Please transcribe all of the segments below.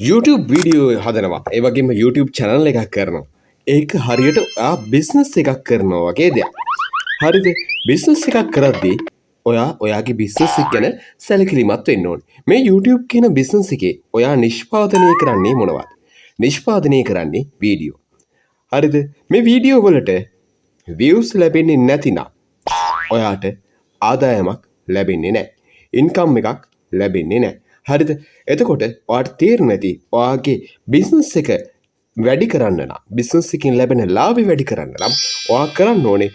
YouTube video හදනවා. ඒ වගේම YouTube channel එකක් කරනවා. ඒක හරියට ඔයා බිස්නස් එකක් කරනවා වගේ දෙයක්. හරිද? බිස්නස් එකක් කරද්දී ඔයා ඔයාගේ බිස්නස් එක ගැන සැලකිලිමත් වෙන්න ඕනේ. මේ YouTube කියන බිස්නස් එකේ ඔයා නිෂ්පාදනය කරන්නේ මොනවද? නිෂ්පාදනය කරන්නේ වීඩියෝ. හරිද? මේ වීඩියෝ වලට views ලැබෙන්නේ නැතිනම් ඔයාට ආදායමක් ලැබෙන්නේ නැහැ. ඉන්කම් එකක් ලැබෙන්නේ නැහැ. හරිද? එතකොට ඔයාට තේරෙන්නේ නැති ඔයාගේ බිස්නස් එක වැඩි කරන්න නම් බිස්නස් එකකින් ලැබෙන ලාභය වැඩි කරන්න නම් ඔයා කරන්න ඕනේ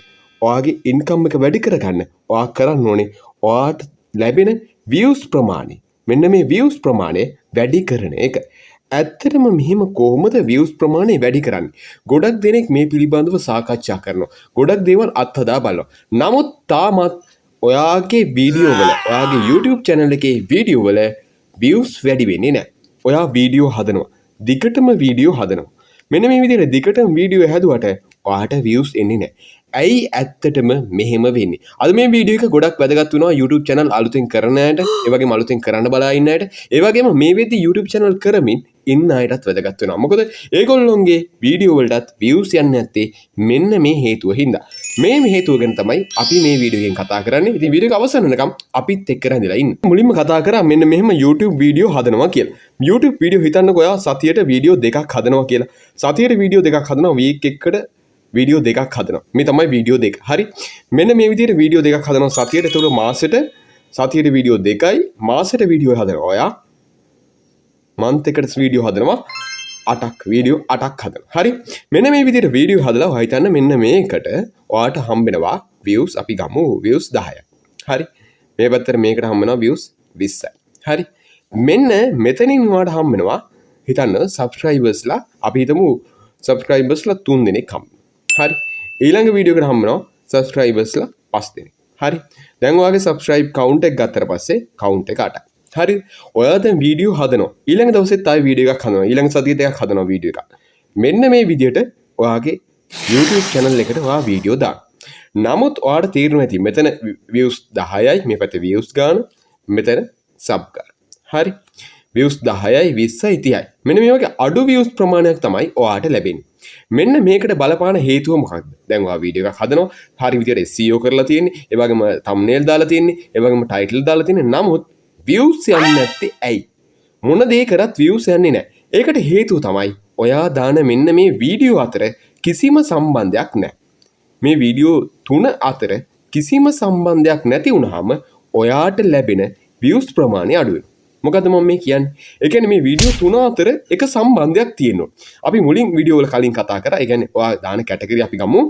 ඔයාගේ ඉන්කම් එක වැඩි කරගන්න. ඔයා කරන්න ඕනේ ඔයාට ලැබෙන views ප්‍රමාණය. මෙන්න මේ views ප්‍රමාණය වැඩි කරන එක. ඇත්තටම මෙහෙම කොහොමද views ප්‍රමාණය වැඩි කරන්නේ? ගොඩක් දෙනෙක් මේ පිළිබඳව සාකච්ඡා කරනවා. ගොඩක් දේවල් අත්හදා බලනවා. නමුත් තාමත් ඔයාගේ වීඩියෝ වල ඔයාගේ YouTube channel එකේ වීඩියෝ වල views වැඩි වෙන්නේ නැහැ. ඔයා වීඩියෝ හදනවා. දිගටම වීඩියෝ හදනවා. මෙන්න මේ විදිහට දිගටම වීඩියෝ හැදුවට ඔයාට views එන්නේ නැහැ. ඇයි ඇත්තටම මෙහෙම වෙන්නේ? අද මේ වීඩියෝ එක ගොඩක් වැදගත් වෙනවා YouTube channel අලුතෙන් කරන අයට, ඒ වගේම අලුතෙන් කරන්න බලා ඉන්න අයට, ඒ වගේම මේ වෙද්දි YouTube channel කරමින් ඉන්න අයටත් වැදගත් වෙනවා. මොකද ඒගොල්ලොන්ගේ වීඩියෝ වලටත් views යන්නේ නැත්තේ මෙන්න මේ හේතුව හින්දා. මේ හේතුව ගැන තමයි අපි මේ වීඩියෝ එකෙන් කතා කරන්නේ. ඉතින් වීඩියෝ එක අවසන් වෙනකම් අපිත් එක්ක රැඳිලා ඉන්න. මුලින්ම කතා කරා මෙන්න මෙහෙම YouTube වීඩියෝ හදනවා කියලා. YouTube වීඩියෝ හිතන්නකෝ ඔයා සතියට වීඩියෝ දෙකක් හදනවා කියලා. සතියට වීඩියෝ දෙකක් හදනවා වීක් එකකට වීඩියෝ දෙකක් හදනවා. මේ තමයි වීඩියෝ දෙක. හරි. මෙන්න මේ විදිහට වීඩියෝ දෙකක් හදනවා සතියට. ඒතකොට මාසෙට සතියට වීඩියෝ දෙකයි මාසෙට වීඩියෝ හදනවා. ඔයා මන්ත් එකට වීඩියෝ හදනවා 8ක් වීඩියෝ 8ක් හදනවා. හරි. මෙන්න මේ විදිහට වීඩියෝ හදලා ඔයා හිතන්න මෙන්න මේකට ඔයාට හම්බෙනවා views අපි ගමු views 10ක්. හරි. මේ පැත්තට මේකට හම්බෙනවා views 20යි. හරි. මෙන්න මෙතනින් ඔයාට හම්බෙනවා හිතන්න subscribersලා අපි හිතමු subscribersලා 3 දෙනෙක් හම්බෙනවා. හරි. ඊළඟ වීඩියෝ එකට හම්බ වෙනවා subscribersලා 5 දෙනෙක්. හරි. දැන් ඔයාගේ subscribe count එක ගත්තට පස්සේ count එක 8යි. හරි. ඔයා දැන් වීඩියෝ හදනවා. ඊළඟ දවසෙත් ආයෙ වීඩියෝ එකක් හදනවා. ඊළඟ සතියේත් එකක් හදනවා වීඩියෝ එකක්. මෙන්න මේ විදිහට ඔයාගේ YouTube channel එකට ඔයා වීඩියෝ දාන්න. නමුත් ඔයාට තේරෙනවා ඇති මෙතන views 10යි මේ පැත්තේ views ගන්න මෙතන sub ගන්න. හරි. views 10යි 20යි 30යි. මෙන්න මේ වගේ අඩු views ප්‍රමාණයක් තමයි ඔයාට ලැබෙන්නේ. මෙන්න මේකට බලපාන හේතුව මොකක්ද? දැන් ඔයා වීඩියෝ එකක් හදනවා, හරි විදියට SEO කරලා තියෙන්නේ, ඒ වගේම thumbnail දාලා තියෙන්නේ, ඒ වගේම title දාලා තියෙන්නේ. නමුත් views යන්නේ නැත්තේ ඇයි? මොන දේ කරත් views යන්නේ නැහැ. ඒකට හේතුව තමයි ඔයා දාන මෙන්න මේ වීඩියෝ අතර කිසිම සම්බන්ධයක් නැහැ. මේ වීඩියෝ තුන අතර කිසිම සම්බන්ධයක් නැති වුනහම ඔයාට ලැබෙන views ප්‍රමාණය අඩු වෙනවා. මොකද මම මේ කියන්නේ? ඒ කියන්නේ මේ වීඩියෝ තුන අතර එක සම්බන්ධයක් තියෙනවා. අපි මුලින් වීඩියෝ වල කලින් කතා කරා. ඒ කියන්නේ ඔයා දාන කැටගරි අපි ගමු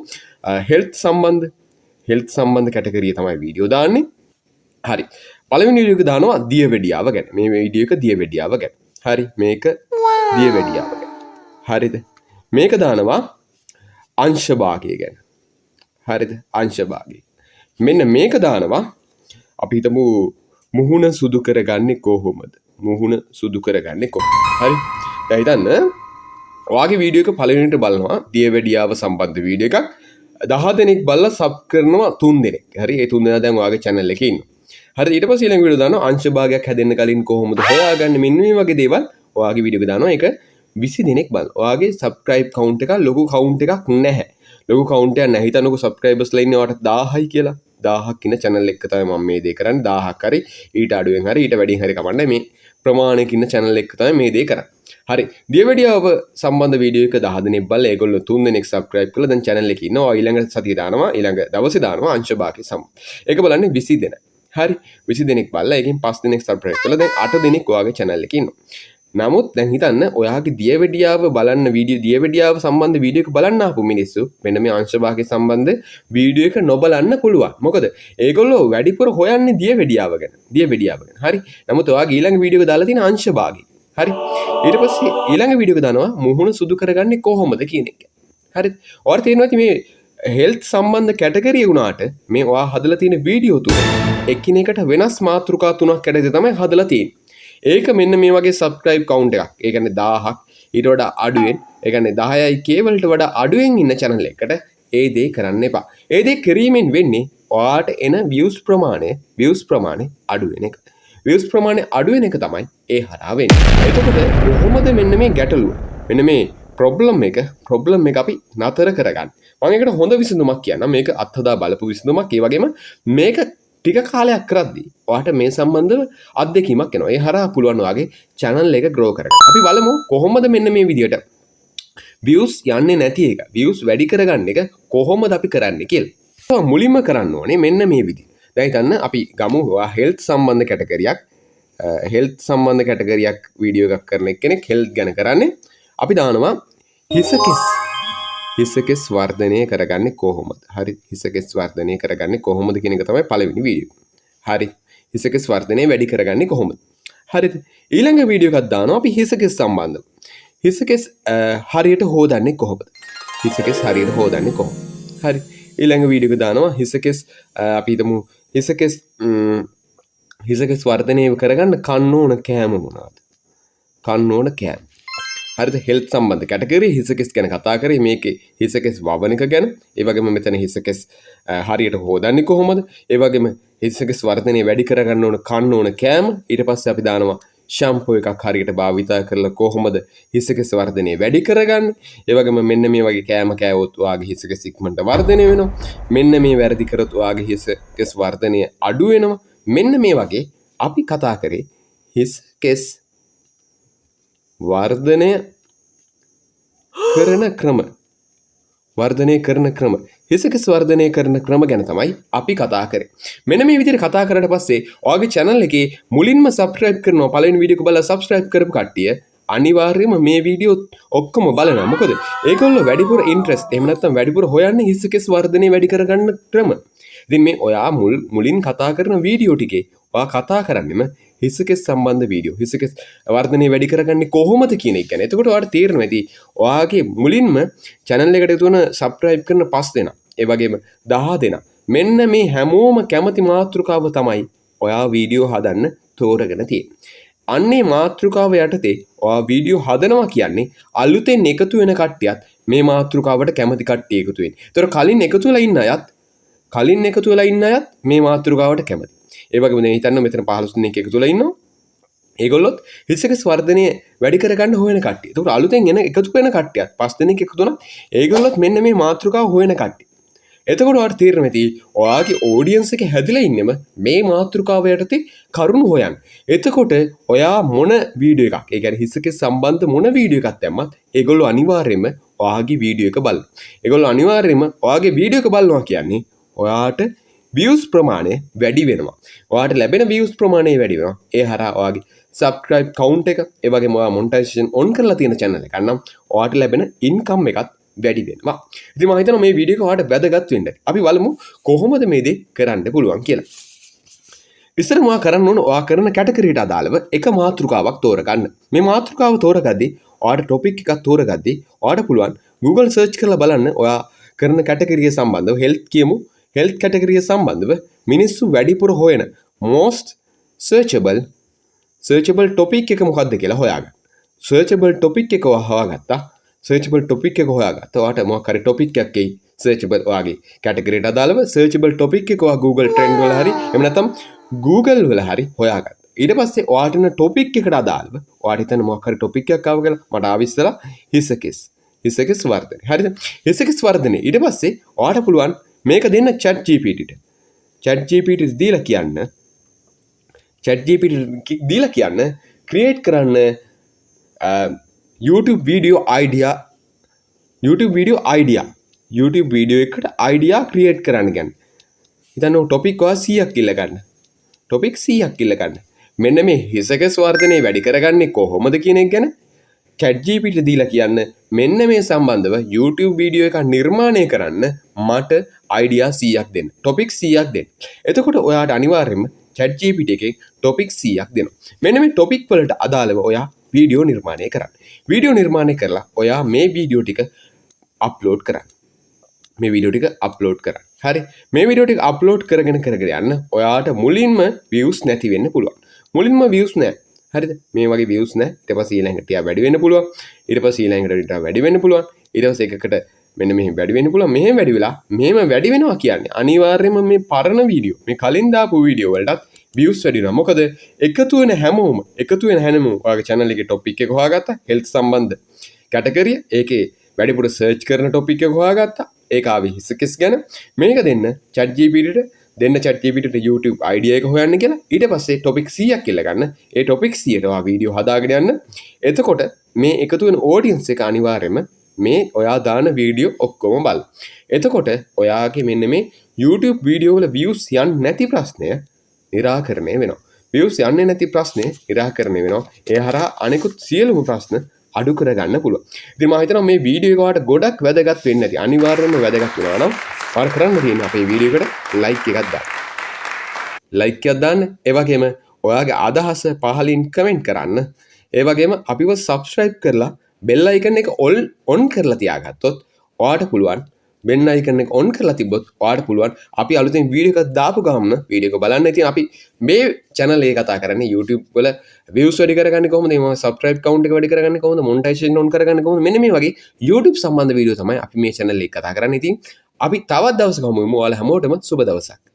හෙල්ත් සම්බන්ධ. හෙල්ත් සම්බන්ධ කැටගරිය තමයි වීඩියෝ දාන්නේ. හරි. පළවෙනි වීඩියෝ එක දානවා දියවැඩියාව ගැන. මේ වීඩියෝ එක දියවැඩියාව ගැන. හරි. මේක දියවැඩියාව ගැන. හරිද? මේක දානවා අංශ භාගය ගැන. හරිද? අංශ භාගය. මෙන්න මේක දානවා අපි හිතමු මුහුණ සුදු කරගන්නේ කොහොමද? මුහුණ සුදු කරගන්නේ කොහොමද? හරි. දැන් හිතන්න ඔයාගේ වීඩියෝ එක පළවෙනිට බලනවා දියවැඩියාව සම්බන්ධ වීඩියෝ එකක් 10 දෙනෙක් බලලා සබ් කරනවා 3 දෙනෙක්. හරි. ඒ 3 දෙනා දැන් ඔයාගේ channel එකේ ඉන්නවා. හරි. ඊට පස්සේ ඊළඟ වීඩියෝ දානවා අංශ භාගයක් හැදෙන්න කලින් කොහොමද හොයාගන්නේ? මෙන්න මේ වගේ දේවල් ඔයාගේ වීඩියෝ එක දානවා. ඒක 20 දෙනෙක් බලනවා. ඔයාගේ subscribe count එක ලොකු count එකක් නැහැ. ලොකු count එකක් නැහැ. හිතන්නකෝ subscribers ලා ඉන්නේ ඔයාට 1000යි කියලා. 1000ක් ඉන්න channel එක තමයි මම මේ දේ කරන්නේ. 1000ක් හරි ඊට අඩුවෙන් හරි ඊට වැඩියෙන් හරි කමන්නේ මේ ප්‍රමාණයක ඉන්න channel එක තමයි මේ දේ කරන්නේ. හරි. දියවැඩියාව සම්බන්ධ වීඩියෝ එක 10 දෙනෙක් බලලා ඒගොල්ලෝ 3 දෙනෙක් subscribe කරලා දැන් channel එකේ ඉන්නවා. ඊළඟ සතිය දානවා ඊළඟ දවසේ දානවා අංශ භාගය සම්. ඒක බලන්නේ 20 දෙනා. හරි. 20 දෙනෙක් බලලා ඒකෙන් 5 දෙනෙක් subscribe කරලා දැන් 8 දෙනෙක් ඔයාගේ channel එකේ ඉන්නවා. නමුත් දැන් හිතන්න ඔයාගේ දියවැඩියාව බලන්න වීඩියෝ දියවැඩියාව සම්බන්ධ වීඩියෝ එක බලන්න ආපු මිනිස්සු මෙන්න මේ අංශ භාගය සම්බන්ධ වීඩියෝ එක නොබලන්න පුළුවන්. මොකද ඒගොල්ලෝ වැඩිපුර හොයන්නේ දියවැඩියාව ගැන. දියවැඩියාව ගැන. හරි. නමුත් ඔයාගේ ඊළඟ වීඩියෝ එක දාලා තියෙන අංශ භාගය. හරි. ඊට පස්සේ ඊළඟ වීඩියෝ එක දානවා මුහුණ සුදු කරගන්නේ කොහොමද කියන එක. හරි. ඔයාලට තේරෙනවා මේ හෙල්ත් සම්බන්ධ කැටගරිය වුණාට මේ ඔයා හදලා තියෙන වීඩියෝ තුන එකිනෙකට වෙනස් මාතෘකා තුනක් යටතේ තමයි හදලා තියෙන්නේ. ඒක මෙන්න මේ වගේ subscribe count එකක්. ඒ කියන්නේ 1000ක් ඊට වඩා අඩුවෙන්, ඒ කියන්නේ 10යි K වලට වඩා අඩුවෙන් ඉන්න channel එකකට ඒ දේ කරන්න එපා. ඒ දේ කිරීමෙන් වෙන්නේ ඔයාට එන views ප්‍රමාණය අඩු වෙන එක. views ප්‍රමාණය අඩු වෙන එක තමයි ඒ හරහා වෙන්නේ. එතකොට කොහොමද මෙන්න මේ ගැටලුව මෙන්න මේ ප්‍රොබ්ලම් එක අපි නතර කරගන්න. මම ඒකට හොඳ විසඳුමක් කියන්නම්. මේක අත්හදා බලපු විසඳුමක්. ඒ වගේම මේක ටික කාලයක් කරද්දී ඔයාට මේ සම්බන්ධව අත්දැකීමක් එනවා. ඒ හරහා පුළුවන් ඔයාගේ channel එක grow කරගන්න. අපි බලමු කොහොමද මෙන්න මේ විදියට views යන්නේ නැති එක views වැඩි කරගන්න එක කොහොමද අපි කරන්නේ කියලා. මුලින්ම කරන්න ඕනේ මෙන්න මේ විදිහ. දැන් හිතන්න අපි ගමු health සම්බන්ධ කැටගරියක් වීඩියෝ එකක් කරන කෙනෙක් health ගැන කරන්නේ. අපි දානවා හිසකෙස් වර්ධනය කරගන්නේ කොහොමද? හරි. හිසකෙස් වර්ධනය කරගන්නේ කොහොමද කියන එක තමයි පළවෙනි වීඩියෝ. හරි. හිසකෙස් වර්ධනය වැඩි කරගන්නේ කොහොමද? හරිද? ඊළඟ වීඩියෝ එකක් දානවා අපි හිසකෙස් සම්බන්ධව. හිසකෙස් හරියට හොදන්නේ කොහොමද? හිසකෙස් හරියට හොදන්නේ කොහොමද? හරි. ඊළඟ වීඩියෝ එක දානවා හිසකෙස් අපි හිතමු හිසකෙස් වර්ධනය කරගන්න කන්න ඕන කෑම මොනවාද? කන්න ඕන කෑම. හරිද? හෙල්ත් සම්බන්ධ කැටගරි හිසකෙස් ගැන කතා කරේ මේකේ හිසකෙස් වවන එක ගැන. ඒ වගේම මෙතන හිසකෙස් හරියට හොදන්නේ කොහොමද? ඒ වගේම හිසකෙස් වර්ධනය වැඩි කරගන්න ඕන කන්න ඕන කෑම. ඊට පස්සේ අපි දානවා ෂැම්පූ එකක් හරියට භාවිතා කරලා කොහොමද හිසකෙස් වර්ධනය වැඩි කරගන්නේ? ඒ වගේම මෙන්න මේ වගේ කෑම කෑවොත් ඔයාගේ හිසකෙස් ඉක්මනට වර්ධනය වෙනවා. මෙන්න මේ වැරදි කරොත් ඔයාගේ හිසකෙස් වර්ධනය අඩු වෙනවා. මෙන්න මේ වගේ අපි කතා කරේ හිසකෙස් වර්ධනය කරන ක්‍රම හිසකෙස් වර්ධනය කරන ක්‍රම ගැන තමයි අපි කතා කරේ. මෙන්න මේ විදිහට කතා කරලා පස්සේ ඔයාගේ channel එකේ මුලින්ම subscribe කරනවා. පළවෙනි වීඩියෝ එක බලලා subscribe කරපු කට්ටිය අනිවාර්යයෙන්ම මේ වීඩියෝ ඔක්කොම බලනවා. මොකද ඒගොල්ලෝ වැඩිපුර interest එහෙම නැත්නම් වැඩිපුර හොයන්නේ හිසකෙස් වර්ධනය වැඩි කරගන්න ක්‍රම. ඉතින් මේ ඔයා මුලින් කතා කරන වීඩියෝ ටිකේ ඔයා කතා කරන්නේම හිසකෙස් සම්බන්ධ වීඩියෝ. හිසකෙස් වර්ධනය වැඩි කරගන්නේ කොහොමද කියන එක ගැන. එතකොට ඔයාලට තේරෙනවා ඇති ඔයාගේ මුලින්ම channel එකට යතුන subscribe කරන 5 දෙනා, ඒ වගේම 10 දෙනා මෙන්න මේ හැමෝම කැමති මාතෘකාව තමයි ඔයා වීඩියෝ හදන්න තෝරගෙන තියෙන්නේ. අන්නේ මාතෘකාව යටතේ ඔයා වීඩියෝ හදනවා කියන්නේ අලුතෙන් එකතු වෙන කට්ටියත් මේ මාතෘකාවට කැමති කට්ටිය එකතු වෙන්නේ. ඒතර කලින් එකතු වෙලා ඉන්න අයත් මේ මාතෘකාවට කැමති. ඒ වගේම දැන් හිතන්න මෙතන 15 දෙනෙක් එකතු වෙලා ඉන්නවා. ඒගොල්ලොත් හිසකෙස් වර්ධනය වැඩි කරගන්න හොයන කට්ටිය. ඒකට අලුතෙන් එකතු වෙන කට්ටියත් 5 දෙනෙක් එකතු වුණා. ඒගොල්ලොත් මෙන්න මේ මාතෘකාව හොයන කට්ටිය. එතකොට ඔයාලට තේරෙනවා ඇති ඔයාගේ ඔඩියන්ස් එක හැදිලා ඉන්නෙම මේ මාතෘකාව යටතේ කරුණු හොයන්න. එතකොට ඔයා මොන වීඩියෝ එකක්, ඒ කියන්නේ හිසකෙස් සම්බන්ධ මොන වීඩියෝ එකක් දැම්මත් ඒගොල්ලෝ අනිවාර්යයෙන්ම ඔයාගේ වීඩියෝ එක බලනවා. ඒගොල්ලෝ අනිවාර්යයෙන්ම ඔයාගේ වීඩියෝ එක බලනවා කියන්නේ ඔයාට views ප්‍රමාණය වැඩි වෙනවා. ඔයාට ලැබෙන views ප්‍රමාණය වැඩි වෙනවා. ඒ හරහා ඔයාගේ subscribe count එක, ඒ වගේම ඔයා monetization on කරලා තියෙන channel එකක් නම් ඔයාට ලැබෙන income එකත් වැඩි වෙනවා. ඉතින් මම හිතනවා මේ වීඩියෝ එක ඔයාට වැදගත් වෙන්න ඇති. අපි බලමු කොහොමද මේ දේ කරන්න පුළුවන් කියලා. ඉස්සරම ඔයා කරන්න ඕන ඔයා කරන කැටගරියට අදාළව එක මාතෘකාවක් තෝරගන්න. මේ මාතෘකාව තෝරගද්දී ඔයාට topic එකක් තෝරගද්දී ඔයාට පුළුවන් Google search කරලා බලන්න ඔයා කරන කැටගරිය සම්බන්ධව health කියමු. health කැටගරිය සම්බන්ධව මිනිස්සු වැඩිපුර හොයන most searchable topic එක මොකක්ද කියලා හොයාගන්න. searchable topic එක හොයාගත්තා. searchable topic එක හොයාගත්තා. ඔයාට මොකක් හරි topic එකක් එයි searchable ඔයාගේ කැටගරියට අදාළව searchable topic එක ඔයා Google trend වල හරි එහෙම නැත්නම් Google වල හරි හොයාගත්තා. ඊට පස්සේ ඔයාට එන topic එකට අදාළව ඔයාට හිතන්න මොකක් හරි topic එකක් ආව කියලා මට ආවිස්සලා හිසකෙස් වර්ධනය. හරිද? හිසකෙස් වර්ධනය. ඊට පස්සේ ඔයාට පුළුවන් මේක දෙන්න chat gptට දීලා කියන්න ක්‍රියේට් කරන්න YouTube වීඩියෝ එකට අයිඩියා ක්‍රියේට් කරන්න ගන්න. හිතන්න ටොපික් ඔයා 100ක් ඉල්ල ගන්න. මෙන්න මේ හිසකෙස් වර්ධනය වැඩි කරගන්නේ කොහොමද කියන එක ගැන chat gpt දීලා කියන්න මෙන්න මේ සම්බන්ධව YouTube වීඩියෝ එකක් නිර්මාණය කරන්න මට අයිඩියා 100ක් දෙන්න. ටොපික් 100ක් දෙන්න. එතකොට ඔයාට අනිවාර්යයෙන්ම chat gpt එකේ ටොපික් 100ක් දෙනවා. මෙන්න මේ ටොපික් වලට අදාළව ඔයා වීඩියෝ නිර්මාණය කරන්න. වීඩියෝ නිර්මාණය කරලා ඔයා මේ වීඩියෝ ටික අප්ලෝඩ් කරන්න. හරි. මේ වීඩියෝ ටික අප්ලෝඩ් කරගෙන යන්න ඔයාට මුලින්ම views නැති වෙන්න පුළුවන්. මුලින්ම views නැහැ. හරිද? මේ වගේ views නැහැ. ඊට පස්සේ ඊළඟට ටික වැඩි වෙන්න පුළුවන්. ඊට පස්සේ ඊළඟට ටික වැඩි වෙන්න පුළුවන්. ඊට පස්සේ එකකට මෙන්න මෙහෙම වැඩි වෙන්න පුළුවන්. මෙහෙම වැඩි වෙලා මෙහෙම වැඩි වෙනවා කියන්නේ අනිවාර්යයෙන්ම මේ පරණ වීඩියෝ, මේ කලින් දාපු වීඩියෝ වලටත් views වැඩි වෙනවා. මොකද එකතු වෙන හැමෝම ඔයාගේ channel එකේ topic එක හොයාගත්තා health සම්බන්ධ කැටගරිය. ඒකේ වැඩිපුර search කරන topic එක හොයාගත්තා. ඒක ආවේ හිසකෙස් ගැන. මේක දෙන්න ChatGPT YouTube idea එක හොයන්න කියලා. ඊට පස්සේ topic 100ක් කියලා ගන්න. ඒ topic 100ට ඔයා වීඩියෝ හදාගෙන යන්න. එතකොට මේ එකතු වෙන audience එක අනිවාර්යයෙන්ම මේ ඔයා දාන වීඩියෝ ඔක්කොම බලන. එතකොට ඔයාගේ මෙන්න මේ YouTube වීඩියෝ වල views යන්නේ නැති ප්‍රශ්නය निराකරණය වෙනවා. views යන්නේ නැති ප්‍රශ්නේ निराකරණය වෙනවා. ඒ හරහා අනෙකුත් සියලුම ප්‍රශ්න අඩු කරගන්න පුළුවන්. ඉතින් මම හිතනවා මේ වීඩියෝ එක ඔයාලට ගොඩක් වැදගත් වෙන්න ඇති. අනිවාර්යයෙන්ම වැදගත් වෙනවා නම් ඔයාලා කරන්න තියෙන්නේ අපේ වීඩියෝ එකට like එකක් දාන්න. like එකක් දාන්න. ඒ වගේම ඔයාගේ අදහස පහලින් comment කරන්න. ඒ වගේම අපිව subscribe කරලා bell icon එක on කරලා තියාගත්තොත් ඔයාට පුළුවන් bell icon එක on කරලා තිබ්බොත් ඔයාට පුළුවන් අපි අලුතෙන් වීඩියෝ එකක් දාපු ගමන් වීඩියෝ එක බලන්න. ඉතින් අපි මේ channel එක කතා කරන්නේ YouTube වල views වැඩි කරගන්නේ කොහොමද? මේ subscribe count එක වැඩි කරගන්නේ කොහොමද? monetization on කරගන්නේ කොහොමද? මෙන්න මේ වගේ YouTube සම්බන්ධ වීඩියෝ තමයි අපි මේ channel එකේ කතා කරන්නේ. ඉතින් අපි තවත් දවසක හමු වෙමු. ඔයාලා හැමෝටම සුබ දවසක්.